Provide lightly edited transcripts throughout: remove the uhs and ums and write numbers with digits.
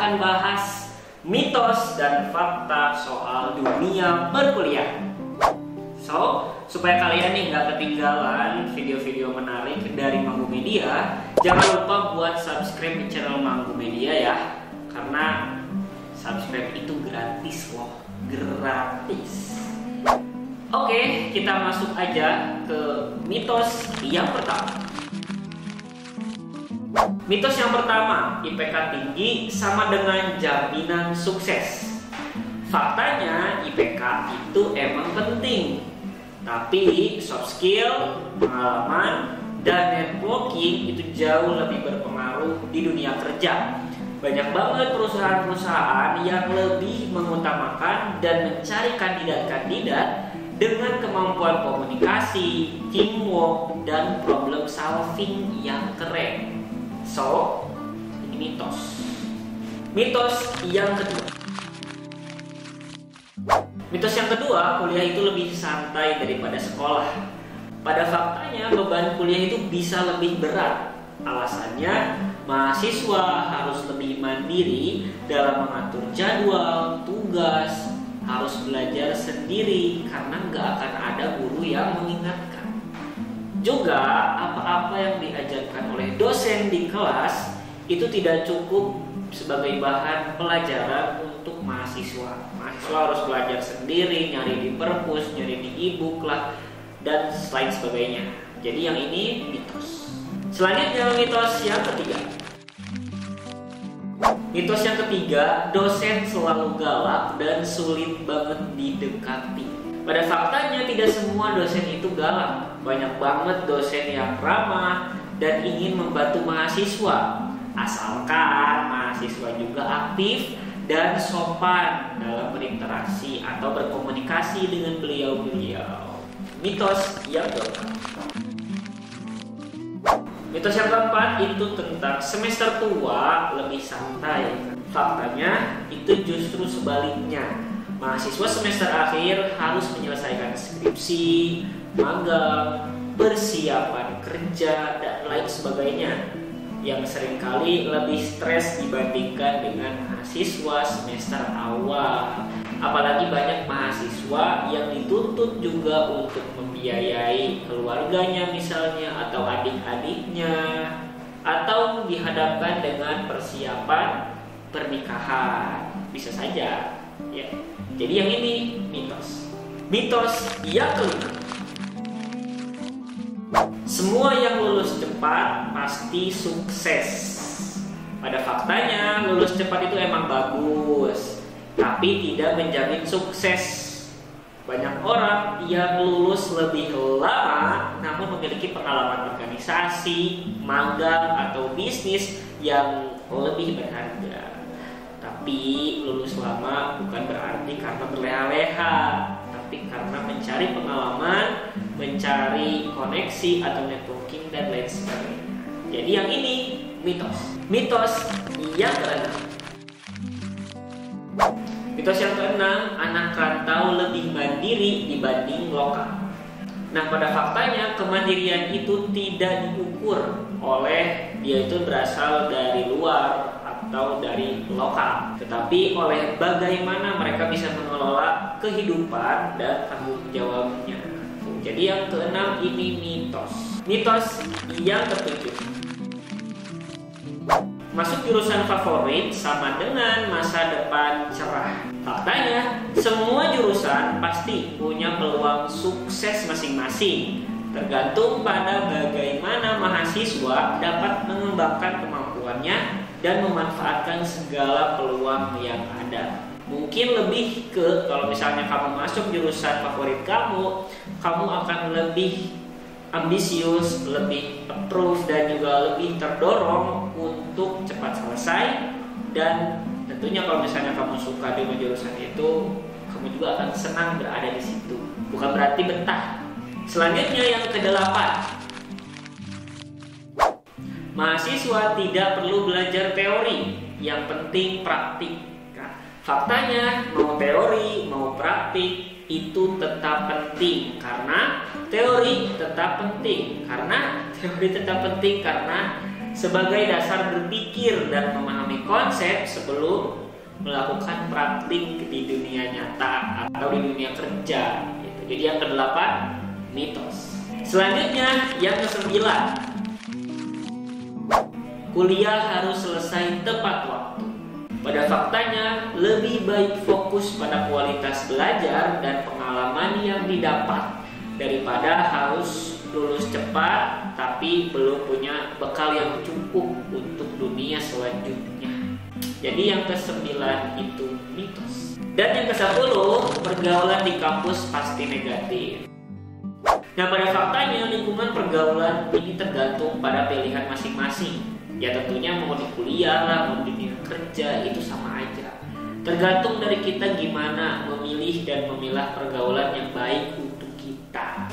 akan bahas mitos dan fakta soal dunia berkuliah. So, supaya kalian nih nggak ketinggalan video-video menarik dari Manggu Media, jangan lupa buat subscribe di channel Manggu Media ya. Karena subscribe itu gratis loh, gratis. Oke, kita masuk aja ke mitos yang pertama. Mitos yang pertama, IPK tinggi sama dengan jaminan sukses. Faktanya IPK itu emang penting, tapi soft skill, pengalaman, dan networking itu jauh lebih berpengaruh di dunia kerja. Banyak banget perusahaan-perusahaan yang lebih mengutamakan dan mencari kandidat-kandidat dengan kemampuan komunikasi, teamwork, dan problem solving yang keren. So, ini mitos. Mitos yang kedua. Mitos yang kedua, kuliah itu lebih santai daripada sekolah. Pada faktanya, beban kuliah itu bisa lebih berat. Alasannya, mahasiswa harus lebih mandiri dalam mengatur jadwal, tugas, harus belajar sendiri karena nggak akan ada guru yang mengingatkan. Juga apa-apa yang diajarkan oleh dosen di kelas itu tidak cukup sebagai bahan pelajaran untuk mahasiswa. Mahasiswa harus belajar sendiri, nyari di perpus, nyari di e-book lah, dan lain sebagainya. Jadi yang ini mitos. Selanjutnya mitos yang ketiga. Mitos yang ketiga, dosen selalu galak dan sulit banget didekati. Pada faktanya tidak semua dosen itu galak. Banyak banget dosen yang ramah dan ingin membantu mahasiswa. Asalkan mahasiswa juga aktif dan sopan dalam berinteraksi atau berkomunikasi dengan beliau-beliau. Mitos yang keempat. Mitos yang keempat itu tentang semester tua lebih santai. Faktanya itu justru sebaliknya. Mahasiswa semester akhir harus menyelesaikan skripsi, magang, persiapan kerja, dan lain sebagainya, yang seringkali lebih stres dibandingkan dengan mahasiswa semester awal. Apalagi banyak mahasiswa yang dituntut juga untuk membiayai keluarganya misalnya, atau adik-adiknya, atau dihadapkan dengan persiapan pernikahan. Bisa saja ya. Jadi yang ini mitos. Mitos yang kelima. Semua yang lulus cepat pasti sukses. Pada faktanya lulus cepat itu emang bagus, tapi tidak menjamin sukses. Banyak orang yang lulus lebih lama namun memiliki pengalaman organisasi, magang, atau bisnis yang lebih berharga. Tapi lulus lama bukan berarti karena berleha-leha, tapi karena mencari pengalaman, mencari koneksi atau networking, dan lain sebagainya. Jadi yang ini mitos. Mitos yang keenam. Mitos yang keenam, anak rantau lebih mandiri dibanding lokal. Nah, pada faktanya kemandirian itu tidak diukur oleh dia itu berasal dari luar atau dari lokal, tetapi oleh bagaimana mereka bisa mengelola kehidupan dan tanggung jawabnya. Jadi yang keenam ini mitos. Mitos yang ketujuh. Masuk jurusan favorit sama dengan masa depan cerah. Faktanya, semua jurusan pasti punya peluang sukses masing-masing. Tergantung pada bagaimana mahasiswa dapat mengembangkan kemampuannya dan memanfaatkan segala peluang yang ada. Mungkin lebih ke kalau misalnya kamu masuk jurusan favorit kamu akan lebih ambisius, lebih approve, dan juga lebih terdorong untuk cepat selesai. Dan tentunya kalau misalnya kamu suka dengan jurusan itu, kamu juga akan senang berada di situ. Bukan berarti betah. Selanjutnya yang kedelapan. Mahasiswa tidak perlu belajar teori, yang penting praktik. Nah, faktanya mau teori mau praktik itu tetap penting karena teori tetap penting karena sebagai dasar berpikir dan memahami konsep sebelum melakukan praktik di dunia nyata atau di dunia kerja. Gitu. Jadi yang ke-8, mitos. Selanjutnya yang ke-9, kuliah harus selesai tepat waktu. Pada faktanya, lebih baik fokus pada kualitas belajar dan pengalaman yang didapat daripada harus lulus cepat tapi belum punya bekal yang cukup untuk dunia selanjutnya. Jadi yang ke-9 itu mitos. Dan yang ke-10, pergaulan di kampus pasti negatif. Nah, pada faktanya lingkungan pergaulan ini tergantung pada pilihan masing-masing. Ya tentunya mau di kuliah, mau di dunia kerja itu sama aja. Tergantung dari kita gimana memilih dan memilah pergaulan yang baik untuk kita.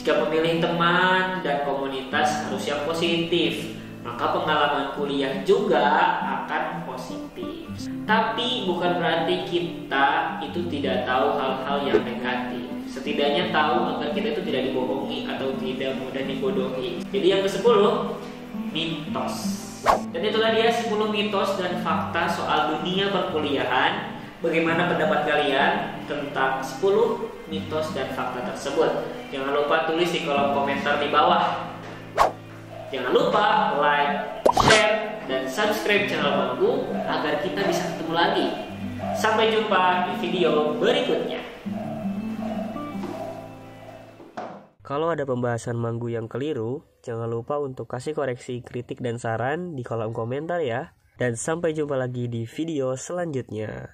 Jika memilih teman dan komunitas harus yang positif, maka pengalaman kuliah juga akan positif. Tapi bukan berarti kita itu tidak tahu hal-hal yang negatif. Setidaknya tahu agar kita itu tidak dibohongi atau tidak mudah dibodohi. Jadi yang ke-10, mitos. Dan itulah dia 10 mitos dan fakta soal dunia perkuliahan. Bagaimana pendapat kalian tentang 10 mitos dan fakta tersebut? Jangan lupa tulis di kolom komentar di bawah. Jangan lupa like, share, dan subscribe channel Manggu agar kita bisa ketemu lagi. Sampai jumpa di video berikutnya. Kalau ada pembahasan Manggu yang keliru, jangan lupa untuk kasih koreksi, kritik, dan saran di kolom komentar ya. Dan sampai jumpa lagi di video selanjutnya.